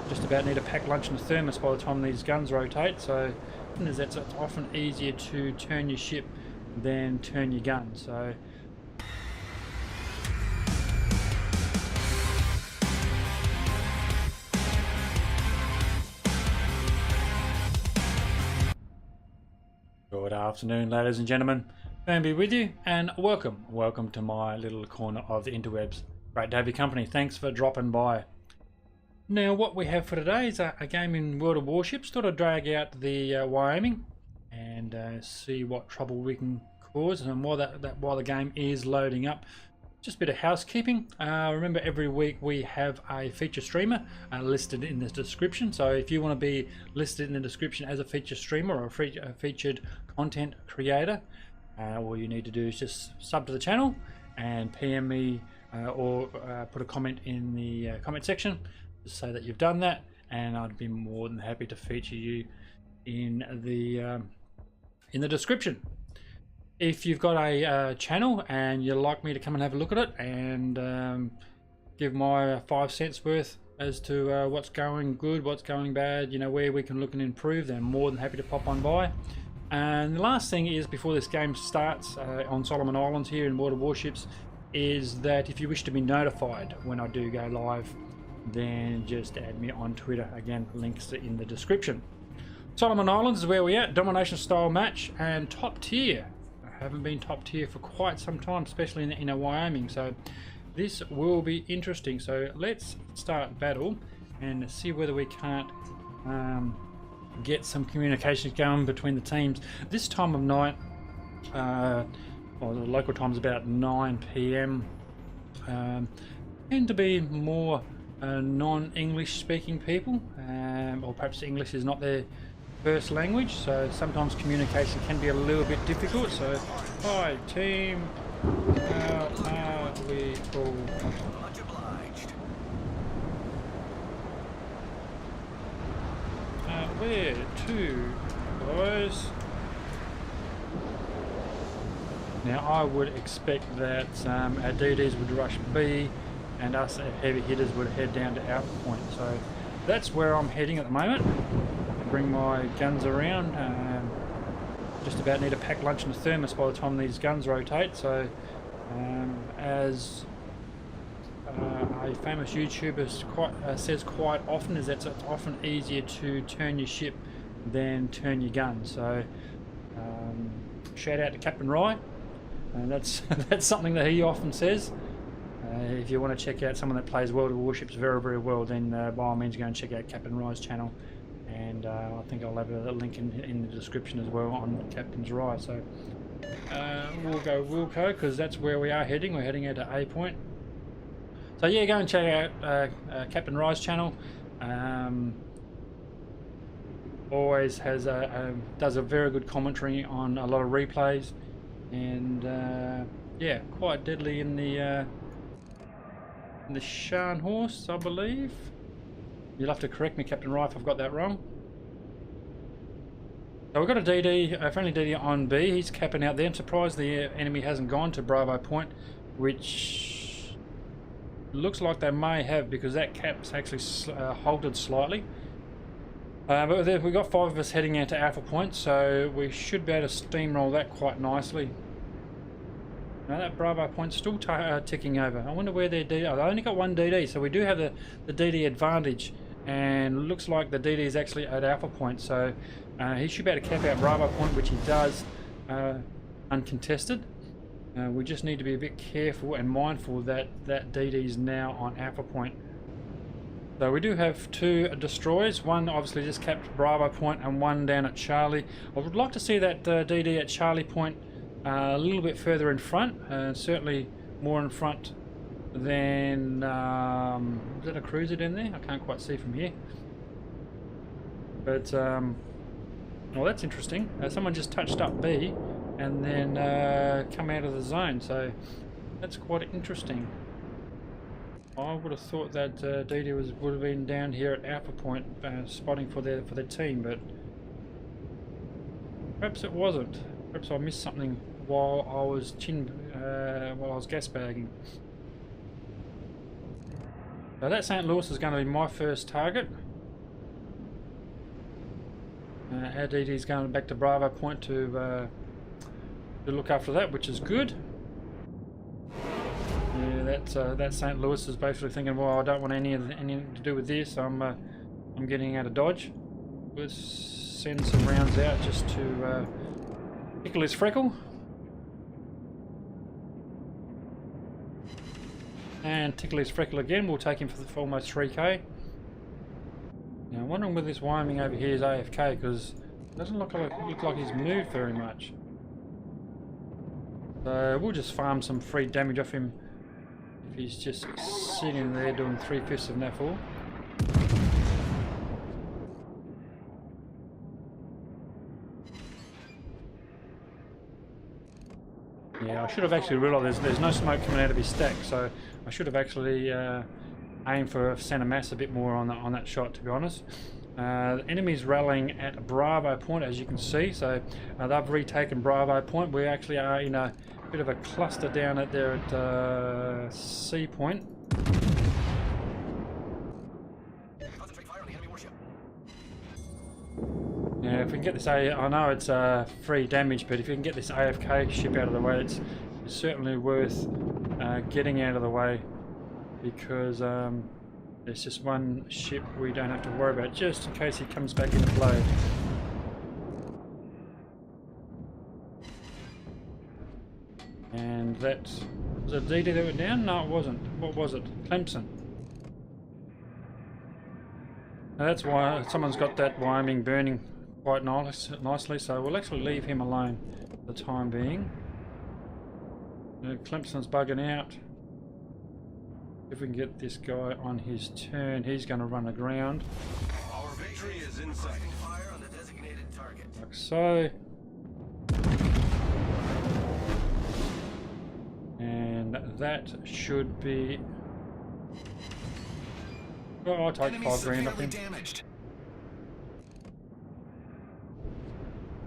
just about need a packed lunch and a thermos by the time these guns rotate. So it's often easier to turn your ship than turn your gun. So good afternoon, ladies and gentlemen. Firmbie with you, and welcome to my little corner of the interwebs. Great to have your company. Thanks for dropping by. Now, what we have for today is a game in World of Warships. Thought I'd drag out the Whyoming and see what trouble we can cause, and while the game is loading up, just a bit of housekeeping. Remember, every week we have a feature streamer listed in the description. So if you want to be listed in the description as a feature streamer or a featured content creator, all you need to do is just sub to the channel and PM me or put a comment in the comment section. Just say that you've done that, and I'd be more than happy to feature you in the description. If you've got a channel and you'd like me to come and have a look at it and give my 5 cents worth as to what's going good, what's going bad, you know, where we can look and improve, then I'm more than happy to pop on by. And the last thing is, before this game starts on Solomon Islands here in World of Warships, is that if you wish to be notified when I do go live, then just add me on Twitter. Again, links are in the description. Solomon Islands is where we're at. Domination style match and top tier. I haven't been top tier for quite some time, especially in a Whyoming, so this will be interesting. So let's start battle and see whether we can't get some communications going between the teams. This time of night, well, the local time is about 9 PM, tend to be more non-English speaking people, or perhaps English is not their first language, so sometimes communication can be a little bit difficult. So, hi team, how are we all? Much obliged. Where to, guys? Now, I would expect that our DDs would rush B, and us heavy hitters would head down to Alpha Point. So that's where I'm heading at the moment. Bring my guns around. Just about need a packed lunch and a thermos by the time these guns rotate. So as a famous YouTuber says quite often, is that it's often easier to turn your ship than turn your gun. So shout out to Captain Rye. That's that's something that he often says. If you want to check out someone that plays World of Warships very, very well, then by all means go and check out Captain Rye's channel, and I think I'll have a link in the description as well on Captain's Rye. So we'll go Wilco, because that's where we are heading. We're heading out to A Point. So yeah, go and check out Captain Rye's channel. Always has does a very good commentary on a lot of replays, and yeah, quite deadly in the Shan horse, I believe. You'll have to correct me, Captain Rye, if I've got that wrong. So we've got a DD, a friendly DD on B. He's capping out there. I'm surprised the enemy hasn't gone to Bravo Point, which looks like they may have, because that cap's actually halted slightly. But we've got 5 of us heading out to Alpha Point, so we should be able to steamroll that quite nicely. Now that Bravo Point's still ticking over. I wonder where their DD... Oh, they only got 1 DD, so we do have the DD advantage. And looks like the DD is actually at Alpha Point, so he should be able to cap out Bravo Point, which he does uncontested. We just need to be a bit careful and mindful that that DD is now on Alpha Point. So we do have 2 destroyers. One obviously just capped Bravo Point and 1 down at Charlie. I would like to see that DD at Charlie Point a little bit further in front, certainly more in front than... is that a cruiser down there? I can't quite see from here. But, well, that's interesting. Someone just touched up B and then come out of the zone, so that's quite interesting. I would have thought that DD would have been down here at Alpha Point spotting for their team, but perhaps it wasn't. Perhaps I missed something while I was gas bagging. So that St. Louis is going to be my first target. ADD's going back to Bravo Point to look after that, which is good. Yeah, that St. Louis is basically thinking, well, I don't want anything to do with this. I'm getting out of Dodge. Let's send some rounds out just to tickle his freckle. And tickle his freckle again. We'll take him for almost 3k. Now I'm wondering whether this Whyoming over here is AFK, because it doesn't look like he's moved very much. So we'll just farm some free damage off him if he's just sitting there doing 3/5 of NAFL. Yeah, I should have actually realised there's no smoke coming out of his stack, so I should have actually aimed for centre mass a bit more on that shot, to be honest. The enemy's rallying at Bravo Point, as you can see, so they've retaken Bravo Point. We actually are in a bit of a cluster down there at C Point. Concentrate fire on the enemy warship. Yeah, if we can get this I know it's free damage, but if you can get this AFK ship out of the way, it's certainly worth getting out of the way, because there's just one ship we don't have to worry about, just in case he comes back into play. And that was a DD that went down? No, it wasn't. What was it? Clemson. Now that's why someone's got that Whyoming burning quite nicely, so we'll actually leave him alone for the time being. Clemson's bugging out. If we can get this guy on his turn, he's going to run aground. Our victory is in sight. Fire on the designated target. Like so. And that should be... Oh, I'll take 5 grand off him. Damaged.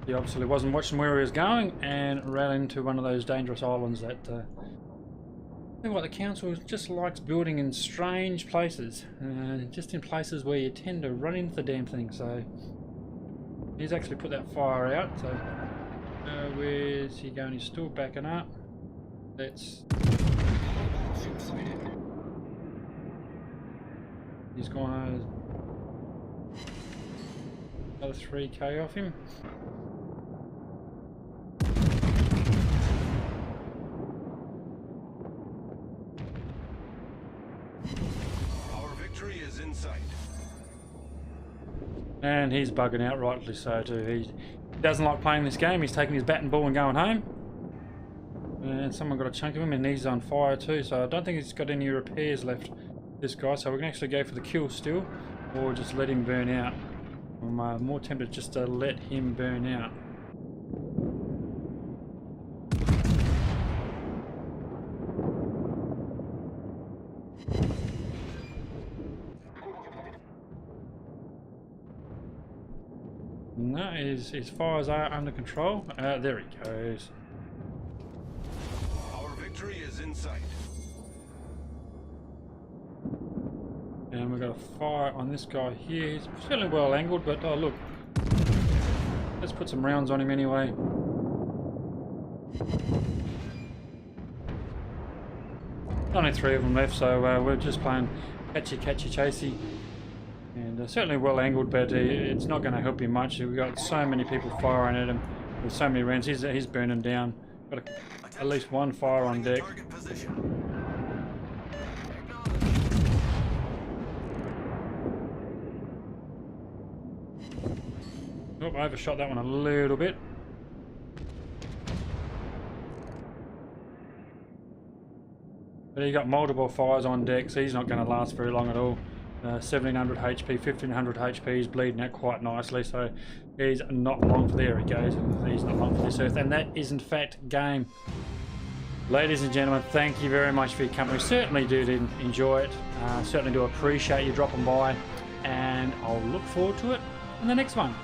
He obviously wasn't watching where he was going and ran into one of those dangerous islands that I think what the council just likes building in strange places, just in places where you tend to run into the damn thing. So he's actually put that fire out. So where's he going? He's still backing up. Let's... He's gone another 3k off him. Our victory is in sight. And he's bugging out, rightly so too. He doesn't like playing this game. He's taking his bat and ball and going home. And someone got a chunk of him, and he's on fire too, so I don't think he's got any repairs left, this guy, so we can actually go for the kill still, or just let him burn out. I'm more tempted just to let him burn out. No, his fires are under control. There he goes. Our victory is in sight. And we've got a fire on this guy here. He's certainly well angled, but oh look. Let's put some rounds on him anyway. Only 3 of them left, so we're just playing catchy chasey. And certainly well angled, but it's not going to help him much. We've got so many people firing at him with so many rounds. He's burning down. Got at least one fire on deck. Oh, I overshot that one a little bit. But he got multiple fires on deck, so he's not going to last very long at all. 1700 HP, 1500 HP, he's bleeding out quite nicely, so he's not long for... There he goes. He's not long for this earth, and that is in fact game. Ladies and gentlemen, thank you very much for your company. Certainly do enjoy it. Certainly do appreciate you dropping by, and I'll look forward to it in the next one.